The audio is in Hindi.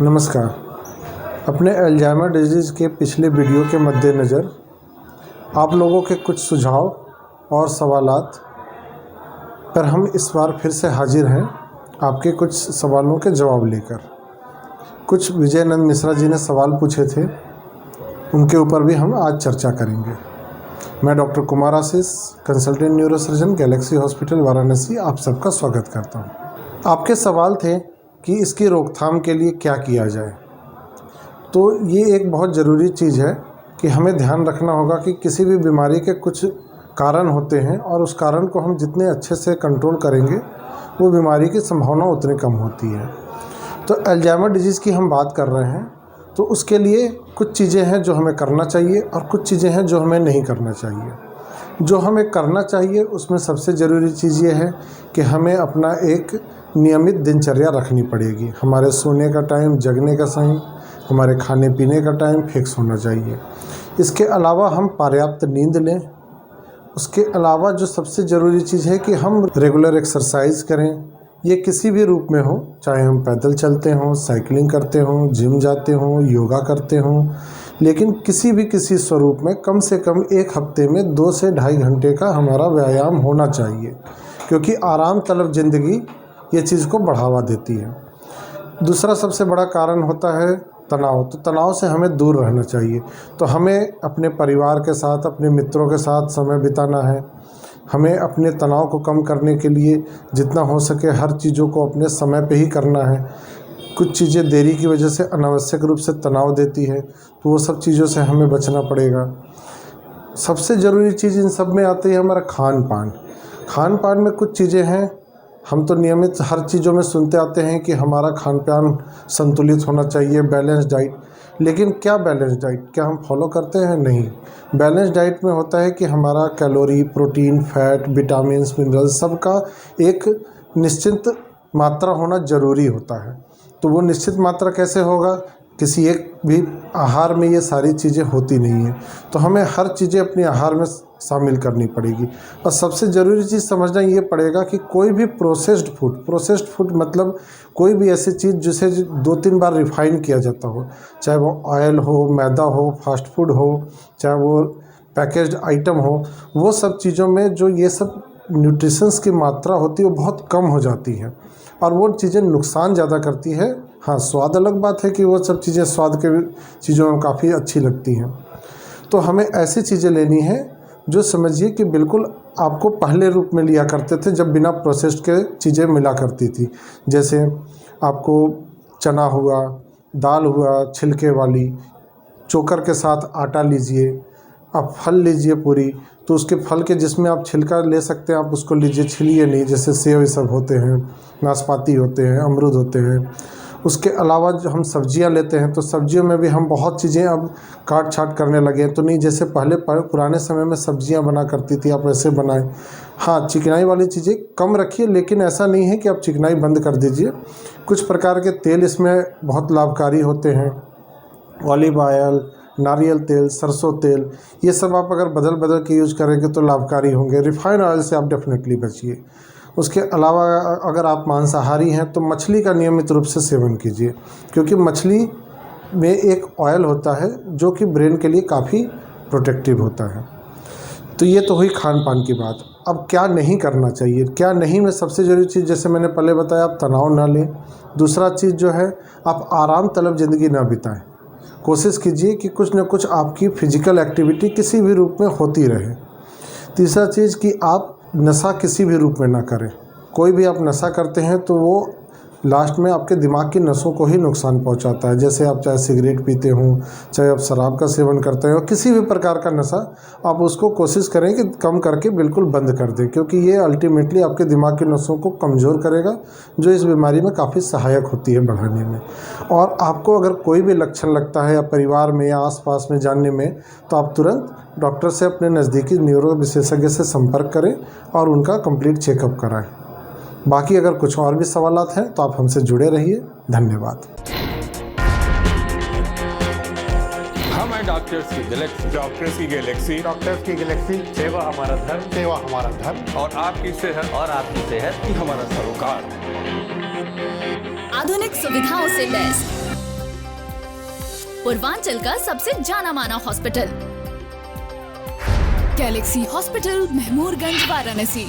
नमस्कार। अपने अल्जाइमर डिजीज़ के पिछले वीडियो के मद्देनज़र आप लोगों के कुछ सुझाव और सवालात पर हम इस बार फिर से हाजिर हैं आपके कुछ सवालों के जवाब लेकर। कुछ विजयनंद मिश्रा जी ने सवाल पूछे थे, उनके ऊपर भी हम आज चर्चा करेंगे। मैं doctor Kumar Ashish, consultant neurosurgeon, galaxy hospital Varanasi, आप सबका स्वागत करता हूं। आपके सवाल थे कि इसकी रोकथाम के लिए क्या किया जाए। तो ये एक बहुत ज़रूरी चीज़ है कि हमें ध्यान रखना होगा कि किसी भी बीमारी के कुछ कारण होते हैं और उस कारण को हम जितने अच्छे से कंट्रोल करेंगे वो बीमारी की संभावना उतनी कम होती है। तो अल्जाइमर डिजीज़ की हम बात कर रहे हैं, तो उसके लिए कुछ चीज़ें हैं जो हमें करना चाहिए और कुछ चीज़ें हैं जो हमें नहीं करना चाहिए। जो हमें करना चाहिए उसमें सबसे ज़रूरी चीज़ ये है कि हमें अपना एक नियमित दिनचर्या रखनी पड़ेगी। हमारे सोने का टाइम, जगने का टाइम, हमारे खाने पीने का टाइम फिक्स होना चाहिए। इसके अलावा हम पर्याप्त नींद लें। उसके अलावा जो सबसे ज़रूरी चीज़ है कि हम रेगुलर एक्सरसाइज करें। ये किसी भी रूप में हो, चाहे हम पैदल चलते हों, साइकिलिंग करते हों, जिम जाते हों, योगा करते हों, लेकिन किसी स्वरूप में कम से कम एक हफ्ते में 2 से ढाई घंटे का हमारा व्यायाम होना चाहिए, क्योंकि आराम तलब ज़िंदगी ये चीज़ को बढ़ावा देती है। दूसरा सबसे बड़ा कारण होता है तनाव। तो तनाव से हमें दूर रहना चाहिए। तो हमें अपने परिवार के साथ, अपने मित्रों के साथ समय बिताना है। हमें अपने तनाव को कम करने के लिए जितना हो सके हर चीज़ों को अपने समय पे ही करना है। कुछ चीज़ें देरी की वजह से अनावश्यक रूप से तनाव देती है, तो वो सब चीज़ों से हमें बचना पड़ेगा। सबसे ज़रूरी चीज़ इन सब में आती है हमारा खान पान। खान पान में कुछ चीज़ें हैं, हम तो नियमित हर चीज़ों में सुनते आते हैं कि हमारा खान पान संतुलित होना चाहिए, बैलेंस डाइट। लेकिन क्या बैलेंस डाइट क्या हम फॉलो करते हैं? नहीं। बैलेंस डाइट में होता है कि हमारा calorie, protein, fat, vitamins, minerals सबका एक निश्चित मात्रा होना ज़रूरी होता है। तो वो निश्चित मात्रा कैसे होगा? किसी एक भी आहार में ये सारी चीज़ें होती नहीं हैं। तो हमें हर चीज़ें अपने आहार में शामिल करनी पड़ेगी। और सबसे ज़रूरी चीज़ समझना ये पड़ेगा कि कोई भी प्रोसेस्ड फूड मतलब कोई भी ऐसी चीज़ जिसे 2-3 बार रिफ़ाइन किया जाता हो, चाहे वो ऑयल हो, मैदा हो, फास्ट फूड हो, चाहे वो पैकेज्ड आइटम हो, वो सब चीज़ों में जो ये सब न्यूट्रिशंस की मात्रा होती है वो बहुत कम हो जाती है और वो चीज़ें नुकसान ज़्यादा करती है। हाँ, स्वाद अलग बात है कि वो सब चीज़ें स्वाद के चीज़ों में काफ़ी अच्छी लगती हैं। तो हमें ऐसी चीज़ें लेनी है जो समझिए कि बिल्कुल आपको पहले रूप में लिया करते थे, जब बिना प्रोसेस्ड के चीज़ें मिला करती थी। जैसे आपको चना हुआ, दाल हुआ छिलके वाली, चोकर के साथ आटा लीजिए, आप फल लीजिए पूरी, तो उसके फल के जिसमें आप छिलका ले सकते हैं आप उसको लीजिए, छिलिए नहीं। जैसे सेब ये सब होते हैं, नाशपाती होते हैं, अमरूद होते हैं। उसके अलावा जो हम सब्जियां लेते हैं, तो सब्जियों में भी हम बहुत चीज़ें अब काट छाट करने लगे हैं। तो नहीं, जैसे पहले पुराने समय में सब्जियां बना करती थी, आप वैसे बनाएं। हाँ, चिकनाई वाली चीज़ें कम रखिए, लेकिन ऐसा नहीं है कि आप चिकनाई बंद कर दीजिए। कुछ प्रकार के तेल इसमें बहुत लाभकारी होते हैं, ऑलिव ऑयल, नारियल तेल, सरसों तेल, ये सब आप अगर बदल बदल के यूज़ करेंगे तो लाभकारी होंगे। रिफाइंड ऑयल से आप डेफिनेटली बचिए। उसके अलावा अगर आप मांसाहारी हैं तो मछली का नियमित रूप से सेवन कीजिए, क्योंकि मछली में एक ऑयल होता है जो कि ब्रेन के लिए काफ़ी प्रोटेक्टिव होता है। तो ये तो हुई खान पान की बात। अब क्या नहीं करना चाहिए, क्या नहीं में सबसे ज़रूरी चीज़, जैसे मैंने पहले बताया, आप तनाव ना लें। दूसरा चीज़ जो है, आप आराम तलब ज़िंदगी ना बिताएं। कोशिश कीजिए कि कुछ न कुछ आपकी फिजिकल एक्टिविटी किसी भी रूप में होती रहे। तीसरा चीज़ कि आप नशा किसी भी रूप में ना करें। कोई भी आप नशा करते हैं तो वो लास्ट में आपके दिमाग की नसों को ही नुकसान पहुंचाता है। जैसे आप चाहे सिगरेट पीते हों, चाहे आप शराब का सेवन करते हो, किसी भी प्रकार का नशा, आप उसको कोशिश करें कि कम करके बिल्कुल बंद कर दें, क्योंकि ये अल्टीमेटली आपके दिमाग की नसों को कमज़ोर करेगा, जो इस बीमारी में काफ़ी सहायक होती है बढ़ाने में। और आपको अगर कोई भी लक्षण लगता है या परिवार में या आसपास में जानने में, तो आप तुरंत डॉक्टर से, अपने नज़दीकी न्यूरो विशेषज्ञ से संपर्क करें और उनका कंप्लीट चेकअप कराएं। बाकी अगर कुछ और भी सवालात हैं तो आप हमसे जुड़े रहिए। धन्यवाद। हम हैं डॉक्टर्स की गैलेक्सी। डॉक्टर्स की गैलेक्सी। सेवा हमारा धर्म, सेवा हमारा धर्म, और आपकी सेहत ही हमारा सरोकार। आधुनिक सुविधाओं से लैस पूर्वांचल का सबसे जाना माना hospital, Galaxy hospital, Mahmoorganj, Varanasi.